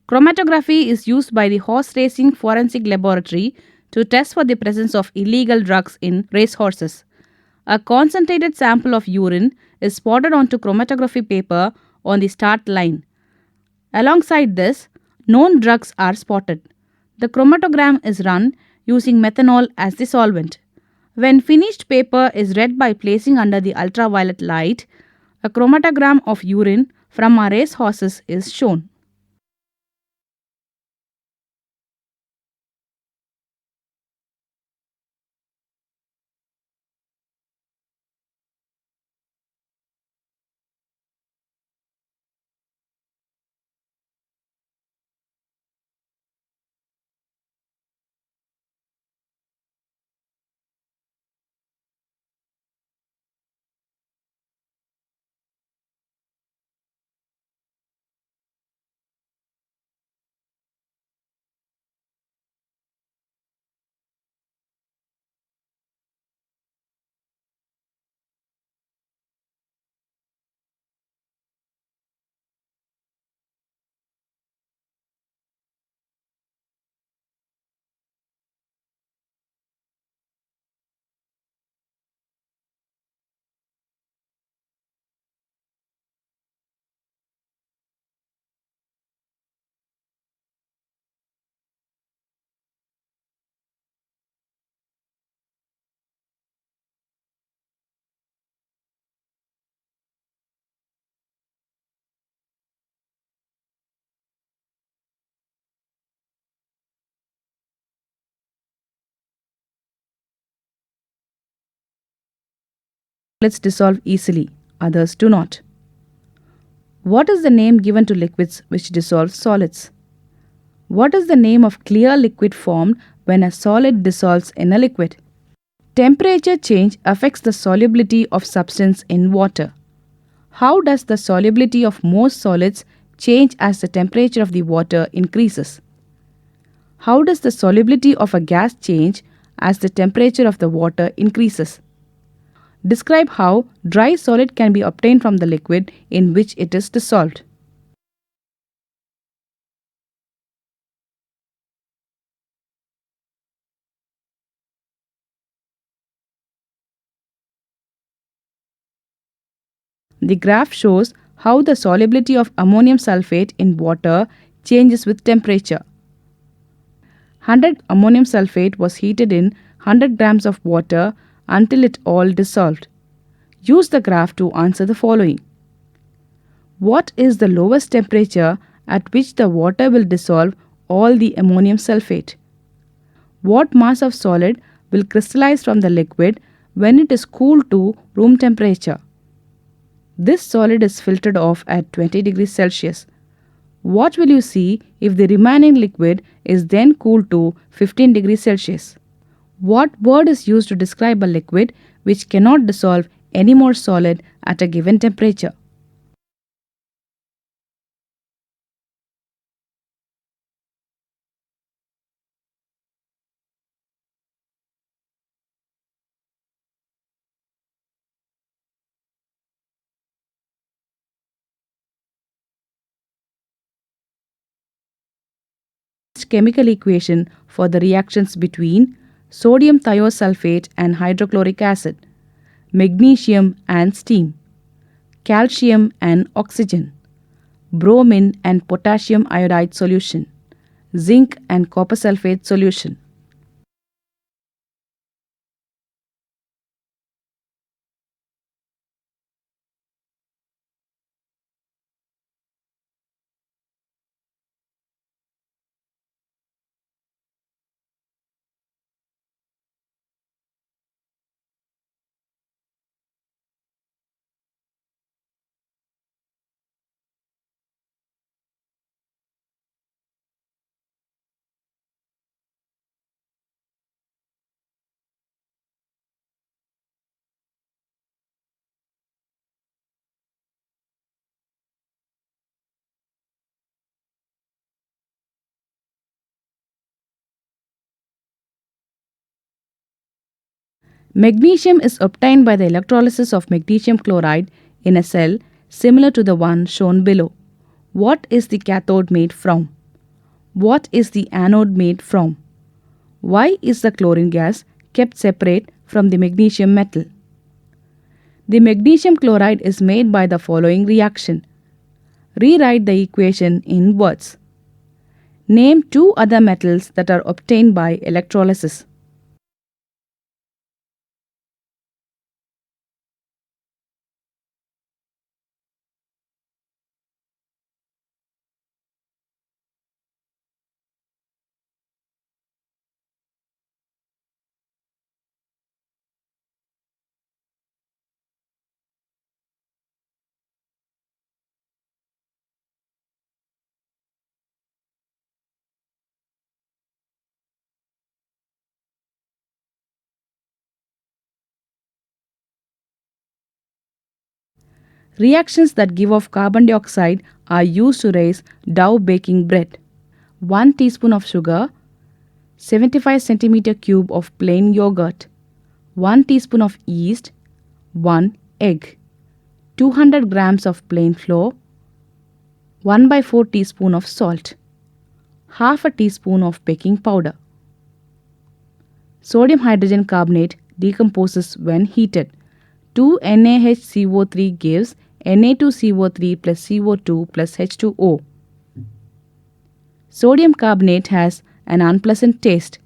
Chromatography is used by the horse racing forensic laboratory to test for the presence of illegal drugs in racehorses. A concentrated sample of urine is spotted onto chromatography paper on the start line. Alongside this, known drugs are spotted. The chromatogram is run using methanol as the solvent. When finished paper is read by placing under the ultraviolet light, a chromatogram of urine from our race horses is shown. Solids dissolve easily, others do not. What is the name given to liquids which dissolve solids? What is the name of clear liquid formed when a solid dissolves in a liquid? Temperature change affects the solubility of substance in water. How does the solubility of most solids change as the temperature of the water increases? How does the solubility of a gas change as the temperature of the water increases? Describe how dry solid can be obtained from the liquid in which it is dissolved. The graph shows how the solubility of ammonium sulfate in water changes with temperature. 100 ammonium sulfate was heated in 100 grams of water until it all dissolved. Use the graph to answer the following. What is the lowest temperature at which the water will dissolve all the ammonium sulfate? What mass of solid will crystallize from the liquid when it is cooled to room temperature? This solid is filtered off at 20 degrees Celsius. What will you see if the remaining liquid is then cooled to 15 degrees Celsius? What word is used to describe a liquid which cannot dissolve any more solid at a given temperature? Chemical equation for the reactions between sodium thiosulfate and hydrochloric acid, magnesium and steam, calcium and oxygen, bromine and potassium iodide solution, zinc and copper sulfate solution. Magnesium is obtained by the electrolysis of magnesium chloride in a cell similar to the one shown below. What is the cathode made from? What is the anode made from? Why is the chlorine gas kept separate from the magnesium metal? The magnesium chloride is made by the following reaction. Rewrite the equation in words. Name two other metals that are obtained by electrolysis. Reactions that give off carbon dioxide are used to raise dough baking bread. 1 teaspoon of sugar, 75 centimeter cube of plain yogurt, 1 teaspoon of yeast, 1 egg, 200 grams of plain flour, 1 by 4 teaspoon of salt, half a teaspoon of baking powder. Sodium hydrogen carbonate decomposes when heated. 2NaHCO3 gives Na2CO3 plus CO2 plus H2O. Sodium carbonate has an unpleasant taste.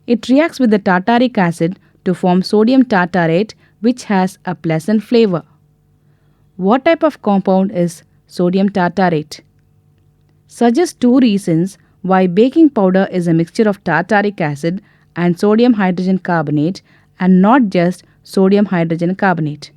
It reacts with the tartaric acid to form sodium tartarate, which has a pleasant flavor. What type of compound is sodium tartarate? Suggest two reasons why baking powder is a mixture of tartaric acid and sodium hydrogen carbonate and not just sodium hydrogen carbonate.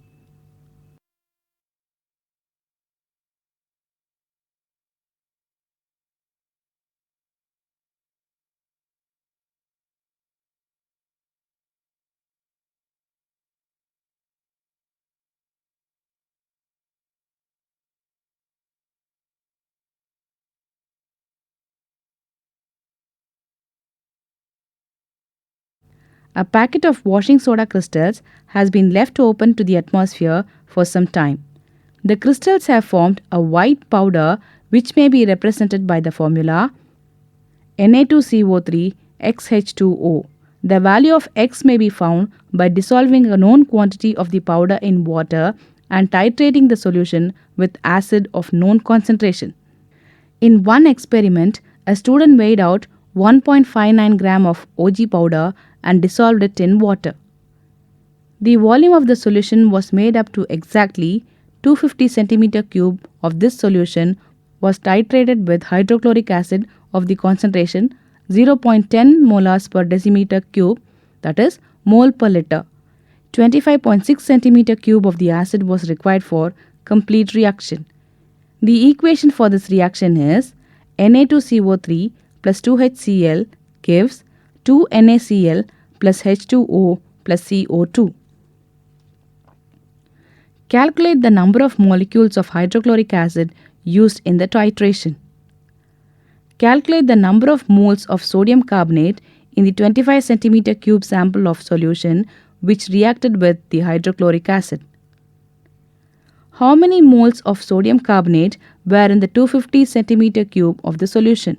A packet of washing soda crystals has been left open to the atmosphere for some time. The crystals have formed a white powder which may be represented by the formula Na2CO3 XH2O. The value of X may be found by dissolving a known quantity of the powder in water and titrating the solution with acid of known concentration. In one experiment, a student weighed out 1.59 gram of OG powder and dissolved it in water. The volume of the solution was made up to exactly 250 centimeter cube of this solution was titrated with hydrochloric acid of the concentration 0.10 molars per decimeter cube, that is mole per liter. 25.6 centimeter cube of the acid was required for complete reaction. The equation for this reaction is Na2CO3 plus 2HCl gives 2NaCl plus H2O plus CO2. Calculate the number of molecules of hydrochloric acid used in the titration. Calculate the number of moles of sodium carbonate in the 25 centimeter cube sample of solution which reacted with the hydrochloric acid. How many moles of sodium carbonate were in the 250 centimeter cube of the solution?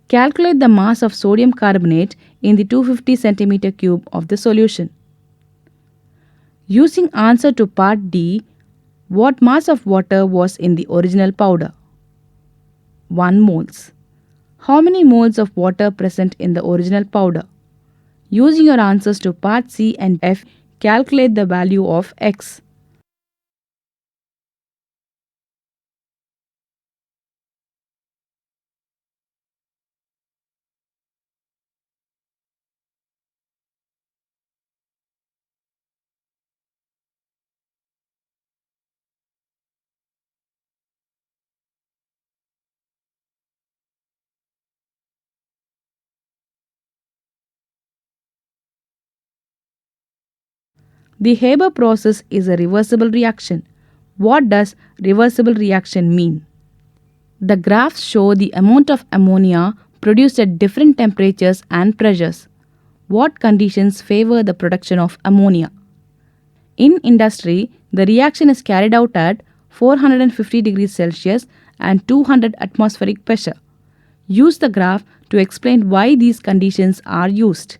Calculate the mass of sodium carbonate in the 250 centimeter cube of the solution. Using answer to part D, what mass of water was in the original powder? 1 moles. How many moles of water present in the original powder? Using your answers to part C and F, calculate the value of X. The Haber process is a reversible reaction. What does reversible reaction mean? The graphs show the amount of ammonia produced at different temperatures and pressures. What conditions favor the production of ammonia? In industry, the reaction is carried out at 450 degrees Celsius and 200 atmospheric pressure. Use the graph to explain why these conditions are used.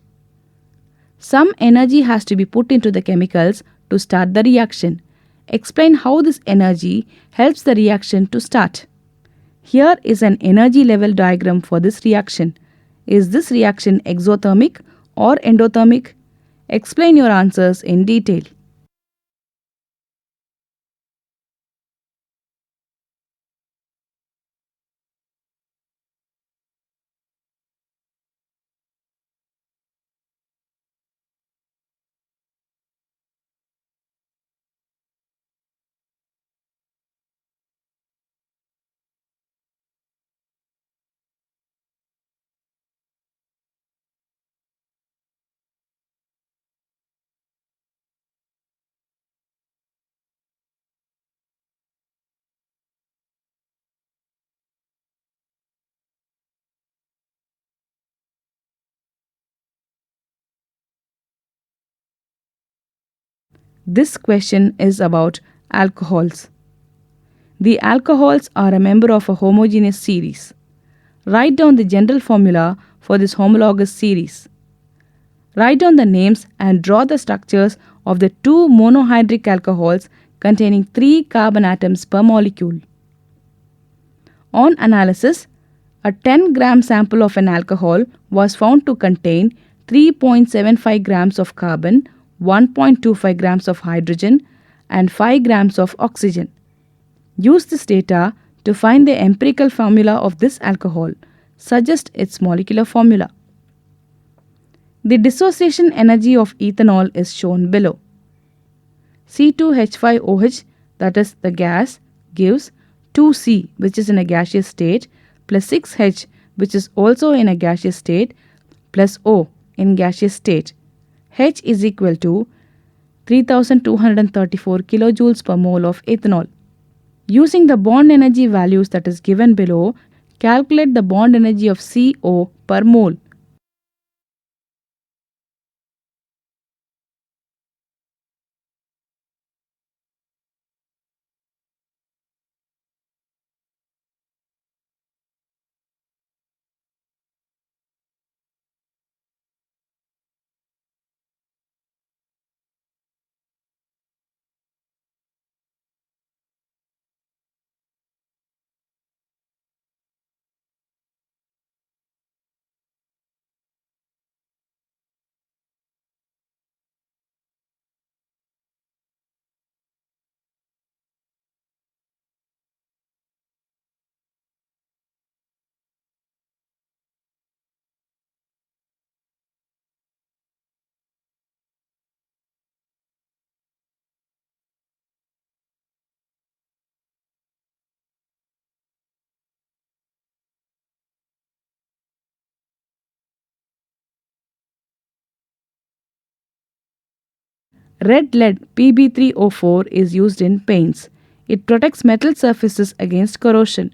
Some energy has to be put into the chemicals to start the reaction. Explain how this energy helps the reaction to start. Here is an energy level diagram for this reaction. Is this reaction exothermic or endothermic? Explain your answers in detail. This question is about alcohols. The alcohols are a member of a homogeneous series. Write down the general formula for this homologous series. Write down the names and draw the structures of the two monohydric alcohols containing 3 carbon atoms per molecule. On analysis, a 10-gram sample of an alcohol was found to contain 3.75 grams of carbon, 1.25 grams of hydrogen, and 5 grams of oxygen. Use this data to find the empirical formula of this alcohol. Suggest its molecular formula. The dissociation energy of ethanol is shown below. C2H5OH, that is the gas, gives 2C, which is in a gaseous state, plus 6H, which is also in a gaseous state, plus O in gaseous state. H is equal to 3234 kilojoules per mole of ethanol. Using the bond energy values that is given below, calculate the bond energy of CO per mole. Red lead Pb3O4 is used in paints. It protects metal surfaces against corrosion.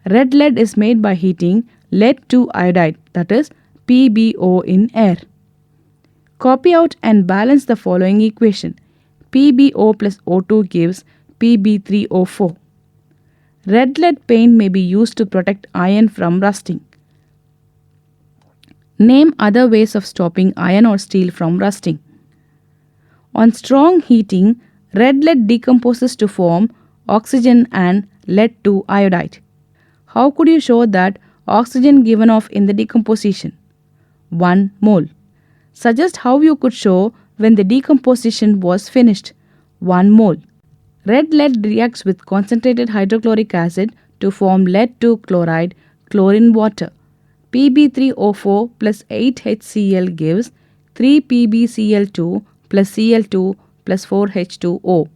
Red lead is made by heating lead-2 iodide, that is PbO, in air. Copy out and balance the following equation. PbO plus O2 gives Pb3O4. Red lead paint may be used to protect iron from rusting. Name other ways of stopping iron or steel from rusting. On strong heating, red lead decomposes to form oxygen and lead-2 iodide. How could you show that oxygen given off in the decomposition? 1 mole. Suggest how you could show when the decomposition was finished. 1 mole. Red lead reacts with concentrated hydrochloric acid to form lead-2 chloride, chlorine water. Pb3O4 plus 8HCl gives 3PbCl2 plus Cl2 plus 4H2O.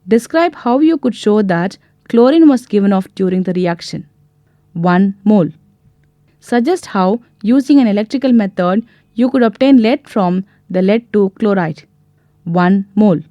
Describe how you could show that chlorine was given off during the reaction. 1 mole. Suggest how, using an electrical method, you could obtain lead from the lead-2 chloride. 1 mole.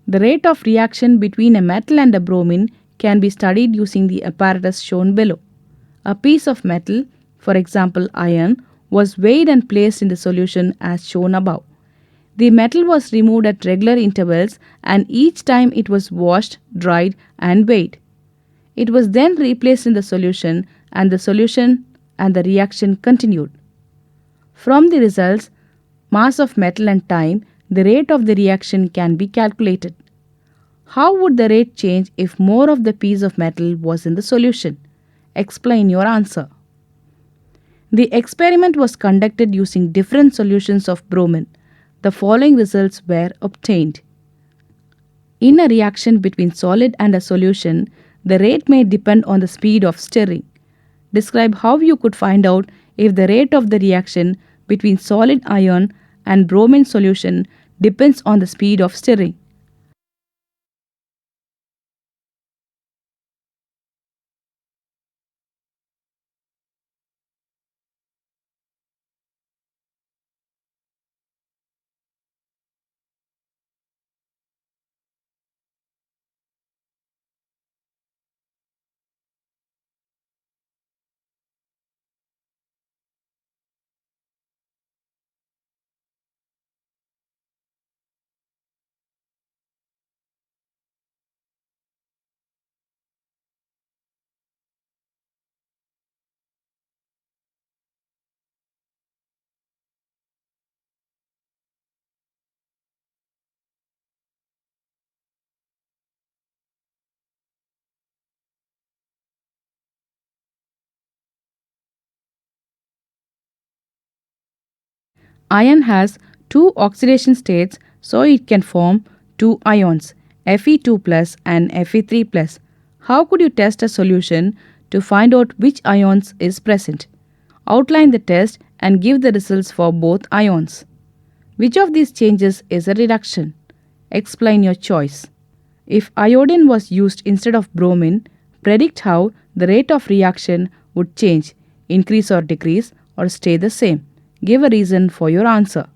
The rate of reaction between a metal and a bromine can be studied using the apparatus shown below. A piece of metal, for example iron, was weighed and placed in the solution as shown above. The metal was removed at regular intervals and each time it was washed, dried, and weighed. It was then replaced in the solution and the reaction continued. From the results, mass of metal and time, the rate of the reaction can be calculated. How would the rate change if more of the piece of metal was in the solution? Explain your answer. The experiment was conducted using different solutions of bromine. The following results were obtained. In a reaction between solid and a solution, the rate may depend on the speed of stirring. Describe how you could find out if the rate of the reaction between solid iron and bromine solution depends on the speed of stirring. Iron has two oxidation states, so it can form two ions, Fe2 plus and Fe3 plus. How could you test a solution to find out which ions is present? Outline the test and give the results for both ions. Which of these changes is a reduction? Explain your choice. If iodine was used instead of bromine, predict how the rate of reaction would change, increase or decrease, or stay the same. Give a reason for your answer.